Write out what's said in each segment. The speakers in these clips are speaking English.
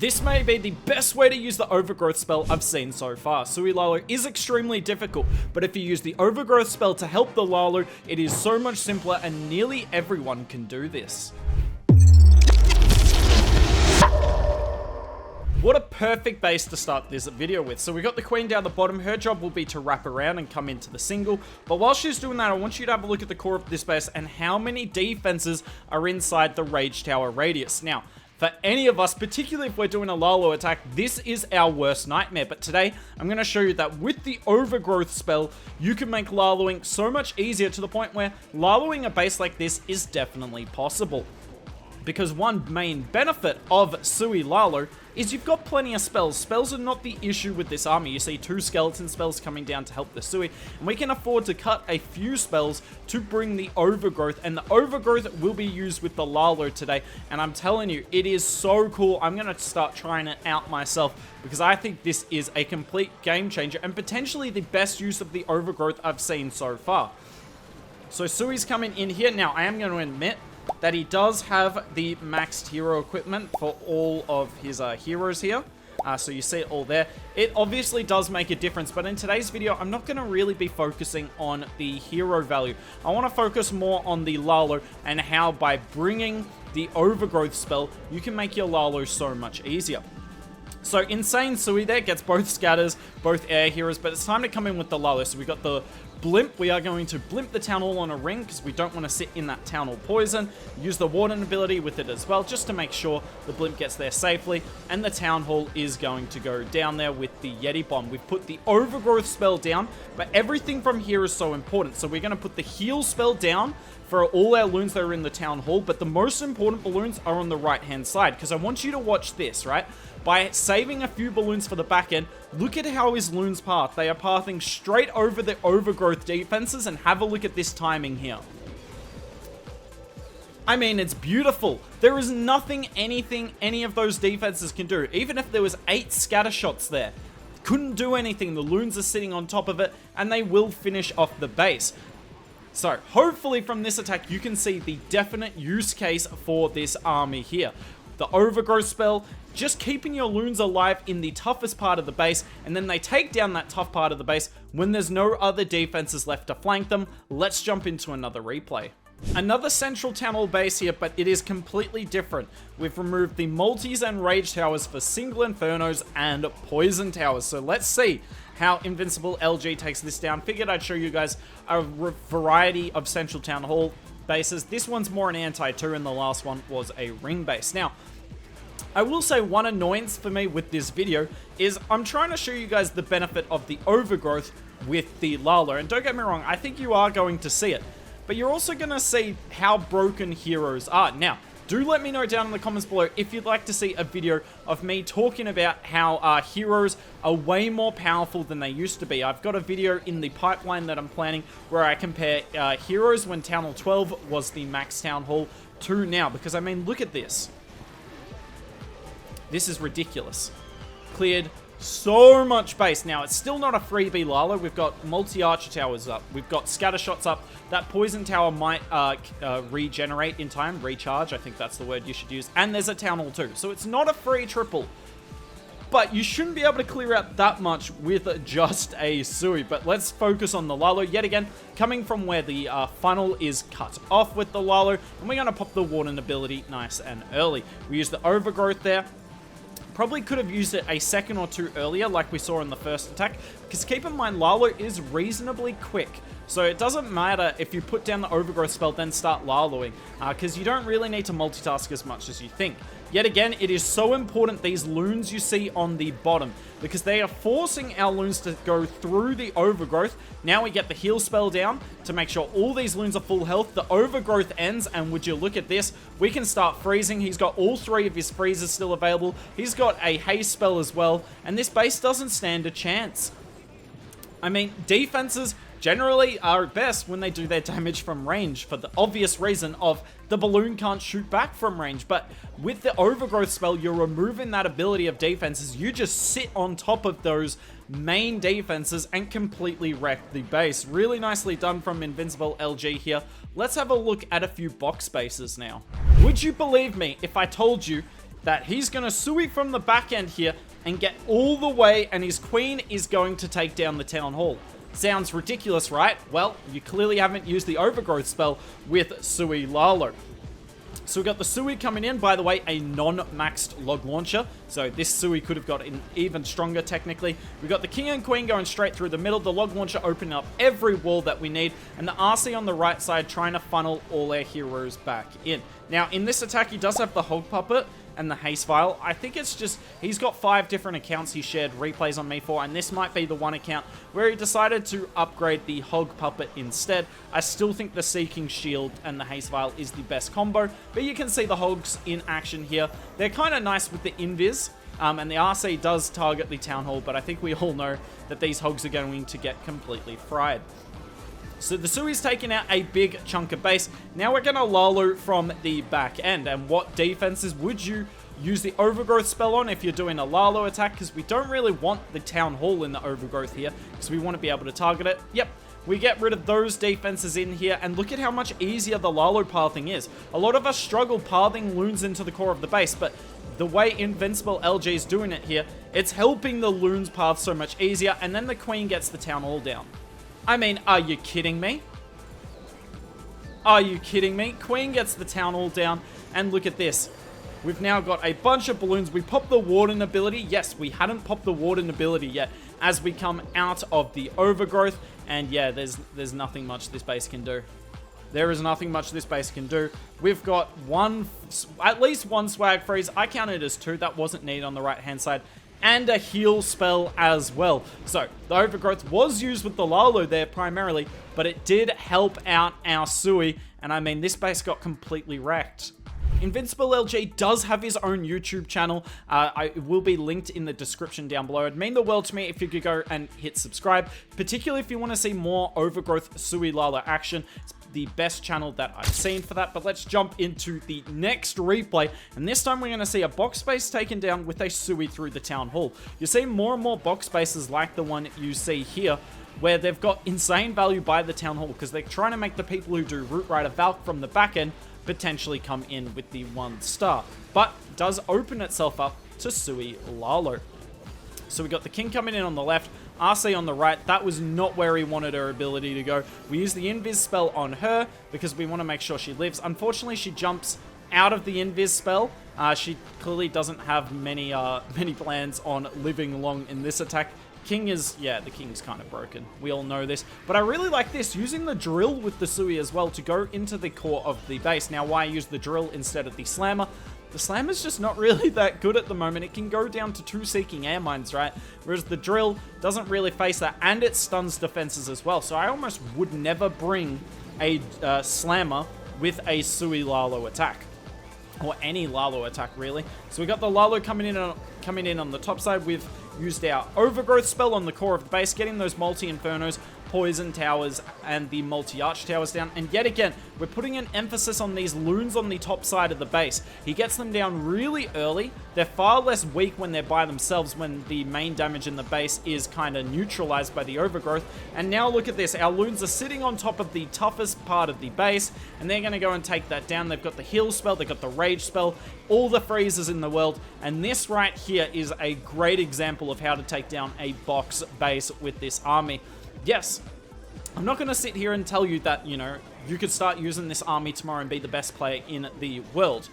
This may be the best way to use the Overgrowth spell I've seen so far. Sui Lalo is extremely difficult, but if you use the Overgrowth spell to help the Lalo, it is so much simpler and nearly everyone can do this. What a perfect base to start this video with. So we got the queen down the bottom. Her job will be to wrap around and come into the single. But while she's doing that, I want you to have a look at the core of this base and how many defenses are inside the Rage Tower radius. Now, for any of us, particularly if we're doing a Lalo attack, this is our worst nightmare. But today, I'm going to show you that with the Overgrowth spell, you can make Laloing so much easier to the point where Laloing a base like this is definitely possible. Because one main benefit of Sui Lalo is you've got plenty of spells. Spells are not the issue with this army. You see 2 skeleton spells coming down to help the Sui, and we can afford to cut a few spells to bring the Overgrowth, and the Overgrowth will be used with the Lalo today, and I'm telling you, it is so cool. I'm going to start trying it out myself because I think this is a complete game changer and potentially the best use of the Overgrowth I've seen so far. So Sui's coming in here. Now, I am going to admit that he does have the maxed hero equipment for all of his heroes here. So you see it all there. It obviously does make a difference, but in today's video, I'm not going to really be focusing on the hero value. I want to focus more on the Lalo and how by bringing the Overgrowth spell, you can make your Lalo so much easier. So Insane Sui there gets both scatters, both air heroes, but it's time to come in with the Lalo. So we got the Blimp. We are going to blimp the Town Hall on a ring because we don't want to sit in that Town Hall poison. Use the Warden ability with it as well, just to make sure the Blimp gets there safely. And the Town Hall is going to go down there with the Yeti Bomb. We've put the Overgrowth spell down, but everything from here is so important. So we're going to put the Heal spell down for all our loons that are in the Town Hall, but the most important balloons are on the right-hand side, because I want you to watch this, right? By saving a few balloons for the back end, look at how his loons path. They are pathing straight over the Overgrowth defenses, and have a look at this timing here. I mean, it's beautiful. There is nothing, any of those defenses can do. Even if there was 8 scatter shots there, couldn't do anything. The loons are sitting on top of it, and they will finish off the base. So, hopefully from this attack, you can see the definite use case for this army here. The Overgrowth spell, just keeping your loons alive in the toughest part of the base, and then they take down that tough part of the base when there's no other defenses left to flank them. Let's jump into another replay. Another central Town Hall base here, but it is completely different. We've removed the multis and rage towers for single infernos and poison towers. So let's see how Invincible LG takes this down. Figured I'd show you guys a variety of central Town Hall bases. This one's more an anti-2, and the last one was a ring base. Now, I will say one annoyance for me with this video is I'm trying to show you guys the benefit of the Overgrowth with the Lalo. And don't get me wrong, I think you are going to see it. But you're also going to see how broken heroes are. Now, do let me know down in the comments below if you'd like to see a video of me talking about how heroes are way more powerful than they used to be. I've got a video in the pipeline that I'm planning where I compare heroes when Town Hall 12 was the max Town Hall to now. Because, I mean, look at this. This is ridiculous. Cleared so much base. Now, it's still not a freebie Lalo. We've got multi-archer towers up. We've got scatter shots up. That poison tower might regenerate in time. Recharge, I think that's the word you should use. And there's a Town Hall too. So it's not a free triple. But you shouldn't be able to clear out that much with just a Sui. But let's focus on the Lalo yet again. Coming from where the funnel is cut off with the Lalo. And we're going to pop the Warden ability nice and early. We use the Overgrowth there. Probably could have used it a second or two earlier like we saw in the first attack, because keep in mind Lalo is reasonably quick, so it doesn't matter if you put down the Overgrowth spell then start Laloing, because you don't really need to multitask as much as you think. Yet again, it is so important, these loons you see on the bottom, because they are forcing our loons to go through the Overgrowth. Now we get the heal spell down to make sure all these loons are full health. The Overgrowth ends, and would you look at this, we can start freezing. He's got all 3 of his freezes still available. He's got a haste spell as well, and this base doesn't stand a chance. I mean, defenses generally are best when they do their damage from range, for the obvious reason of the balloon can't shoot back from range. But with the Overgrowth spell, you're removing that ability of defenses. You just sit on top of those main defenses and completely wreck the base. Really nicely done from Invincible LG here. Let's have a look at a few box bases now. Would you believe me if I told you that he's going to Sui from the back end here and get all the way, and his queen is going to take down the town hall. Sounds ridiculous, right? Well, you clearly haven't used the Overgrowth spell with Sui Lalo. So we've got the Sui coming in, by the way, a non-maxed log launcher. So this Sui could have got even stronger technically. We've got the king and queen going straight through the middle, the log launcher opening up every wall that we need, and the RC on the right side trying to funnel all our heroes back in. Now, in this attack, he does have the Hog Puppet and the Haste Vial. I think it's just, he's got 5 different accounts he shared replays on me for, and this might be the one account where he decided to upgrade the Hog Puppet instead. I still think the Seeking Shield and the Haste Vial is the best combo, but you can see the Hogs in action here. They're kind of nice with the Invis, and the RC does target the Town Hall, but I think we all know that these Hogs are going to get completely fried. So the Sui's taking out a big chunk of base. Now we're going to Lalo from the back end. And what defenses would you use the Overgrowth spell on if you're doing a Lalo attack? Because we don't really want the Town Hall in the Overgrowth here, because we want to be able to target it. Yep, we get rid of those defenses in here, and look at how much easier the Lalo pathing is. A lot of us struggle pathing loons into the core of the base, but the way Invincible LG is doing it here, it's helping the loons path so much easier, and then the queen gets the Town Hall down. I mean, are you kidding me? Are you kidding me? Queen gets the Town Hall down, and look at this. We've now got a bunch of balloons. We popped the Warden ability. Yes, we hadn't popped the Warden ability yet as we come out of the Overgrowth, and yeah, there's nothing much this base can do. There is nothing much this base can do. We've got at least one swag freeze. I counted as 2. That wasn't needed on the right-hand side. And a heal spell as well. So, the Overgrowth was used with the Lalo there primarily, but it did help out our Sui, and I mean, this base got completely wrecked. Invincible LG does have his own YouTube channel. It will be linked in the description down below. It'd mean the world to me if you could go and hit subscribe, particularly if you want to see more Overgrowth Sui Lalo action. It's the best channel that I've seen for that. But let's jump into the next replay, and this time we're going to see a box space taken down with a Sui through the Town Hall. You see more and more box spaces like the one you see here, where they've got insane value by the Town Hall, because they're trying to make the people who do Root Rider Valk from the back end potentially come in with the 1 star, but does open itself up to Sui Lalo. So we got the king coming in on the left, RC on the right. That was not where he wanted her ability to go. We use the Invis spell on her because we want to make sure she lives. Unfortunately, she jumps out of the Invis spell. She clearly doesn't have many plans on living long in this attack. King is, yeah, the king's kind of broken. We all know this. But I really like this, using the drill with the Sui as well to go into the core of the base. Now, why use the drill instead of the slammer? The slammer's just not really that good at the moment. It can go down to 2 Seeking Air Mines, right? Whereas the drill doesn't really face that, and it stuns defenses as well. So I almost would never bring a slammer with a Sui Lalo attack. Or any Lalo attack, really. So we got the Lalo coming in on the top side. We've used our Overgrowth spell on the core of the base, getting those multi-infernos, poison towers, and the multi-arch towers down. And yet again, we're putting an emphasis on these loons on the top side of the base. He gets them down really early. They're far less weak when they're by themselves, when the main damage in the base is kind of neutralized by the Overgrowth. And now look at this. Our loons are sitting on top of the toughest part of the base, and they're going to go and take that down. They've got the heal spell, they've got the rage spell, all the freezes in the world, and this right here is a great example of how to take down a box base with this army. Yes, I'm not going to sit here and tell you that, you know, you could start using this army tomorrow and be the best player in the world,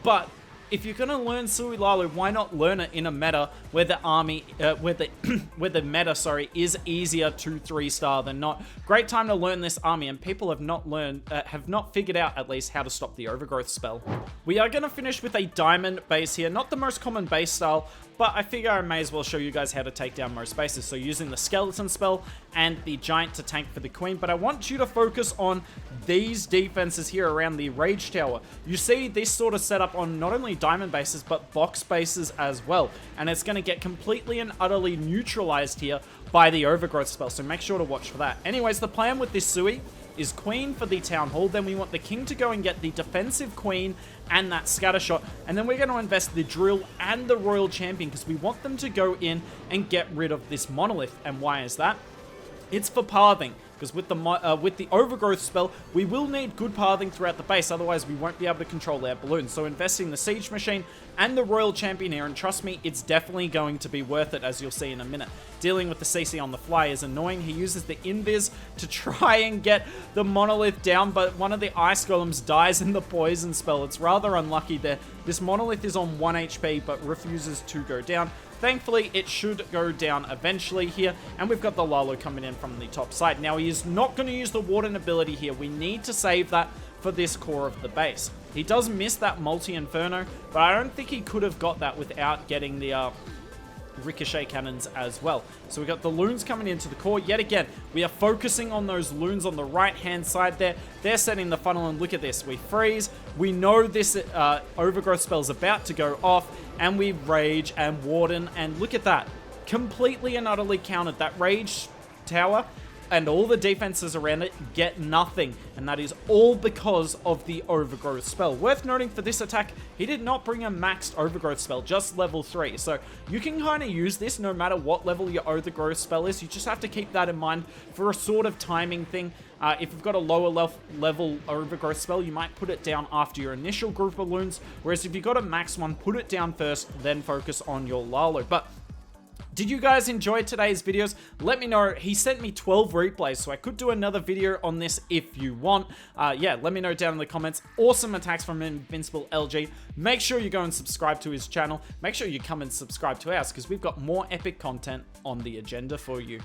but if you're going to learn Sui Lalo, why not learn it in a meta where the army, where the meta, is easier to 3-star than not? Great time to learn this army, and people have not figured out at least how to stop the Overgrowth spell. We are going to finish with a diamond base here, not the most common base style, but I figure I may as well show you guys how to take down most bases. So using the skeleton spell and the giant to tank for the queen, but I want you to focus on these defenses here around the rage tower. You see this sort of setup on not only diamond bases, but box bases as well. And it's going to get completely and utterly neutralized here by the Overgrowth spell, so make sure to watch for that. Anyways, the plan with this Sui is queen for the Town Hall, then we want the king to go and get the defensive queen and that scatter shot, and then we're going to invest the drill and the royal champion because we want them to go in and get rid of this monolith. And why is that? It's for pathing. because with the Overgrowth spell, we will need good pathing throughout the base, otherwise we won't be able to control our balloons. So investing the Siege Machine and the Royal Champion here, and trust me, it's definitely going to be worth it, as you'll see in a minute. Dealing with the CC on the fly is annoying. He uses the Invis to try and get the Monolith down, but one of the Ice Golems dies in the poison spell. It's rather unlucky there. This Monolith is on 1 HP, but refuses to go down. Thankfully, it should go down eventually here, and we've got the Lalo coming in from the top side. Now, he is not going to use the Warden ability here. We need to save that for this core of the base. He does miss that Multi-Inferno, but I don't think he could have got that without getting the Ricochet cannons as well. So we got the loons coming into the core. Yet again, we are focusing on those loons on the right-hand side there. They're setting the funnel, and look at this. We freeze. We know this Overgrowth spell is about to go off, and we Rage and Warden, and look at that. Completely and utterly countered. That Rage tower and all the defenses around it get nothing, and that is all because of the Overgrowth spell. Worth noting for this attack, he did not bring a maxed Overgrowth spell, just level 3, so you can kind of use this no matter what level your Overgrowth spell is. You just have to keep that in mind for a sort of timing thing. If you've got a lower level Overgrowth spell, you might put it down after your initial group of loons, whereas if you've got a max one, put it down first, then focus on your Lalo. But did you guys enjoy today's videos? Let me know. He sent me 12 replays, so I could do another video on this if you want. Yeah, let me know down in the comments. Awesome attacks from Invincible LG. Make sure you go and subscribe to his channel. Make sure you come and subscribe to ours, because we've got more epic content on the agenda for you.